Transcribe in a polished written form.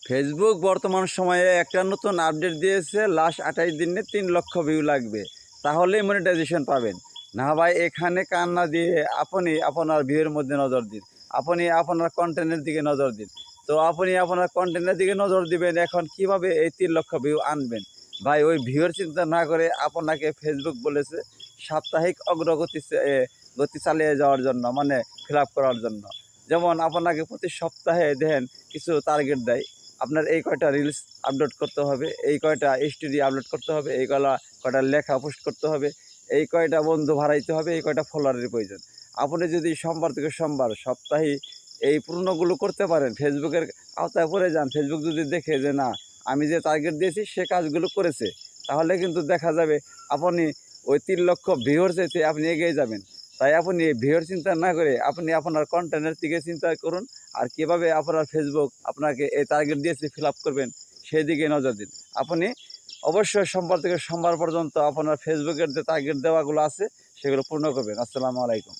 Facebook বর্তমান সময়ে একটা নতুন আপডেট দিয়েছে, লাস্ট 28 দিনে 3 লক্ষ ভিউ লাগবে, তাহলেই মনিটাইজেশন পাবেন। না ভাই, এখানে কান না দিয়ে আপনি আপনার ভিউয়ের মধ্যে নজর দিন, আপনি আপনার কন্টেন্টের দিকে নজর দিন। তো আপনি আপনার কন্টেন্টের দিকে নজর দিবেন, এখন কিভাবে এই 3 লক্ষ ভিউ আনবেন? ভাই, ওই ভিউয়ের চিন্তা না করে আপনাকে ফেসবুক বলেছে সাপ্তাহিক অগ্রগতি গতি চালিয়ে যাওয়ার জন্য, মানে ফিল আপ করার জন্য। যেমন আপনাকে প্রতি সপ্তাহে দেখেন কিছু টার্গেট দেয়, আপনার এই কয়টা রিলস আপলোড করতে হবে, এই কয়টা স্টোরি আপলোড করতে হবে, এই কয়টা লেখা পোস্ট করতে হবে, এই কয়টা বন্ধু ভাড়াইতে হবে, এই কয়টা ফলোয়ারের প্রয়োজন। আপনি যদি সোমবার থেকে সোমবার সপ্তাহে এই পূর্ণগুলো করতে পারেন, ফেসবুকের আওতায় পড়ে যান, ফেসবুক যদি দেখে যে না, আমি যে টার্গেট দিয়েছি সে কাজগুলো করেছে, তাহলে কিন্তু দেখা যাবে আপনি ওই 3 লক্ষ ভিউর চাইতে আপনি এগিয়ে যাবেন। তাই আপনি ভিউর চিন্তা না করে আপনি আপনার কন্টেন্টের দিকে চিন্তা করুন, আর কীভাবে আপনার ফেসবুক আপনাকে এই টার্গেট দিয়েছে ফিল আপ করবেন সেই দিকে নজর দিন। আপনি অবশ্যই সোমবার থেকে সোমবার পর্যন্ত আপনার ফেসবুকের যে টার্গেট দেওয়াগুলো আছে সেগুলো পূর্ণ করবেন। আসসালামু আলাইকুম।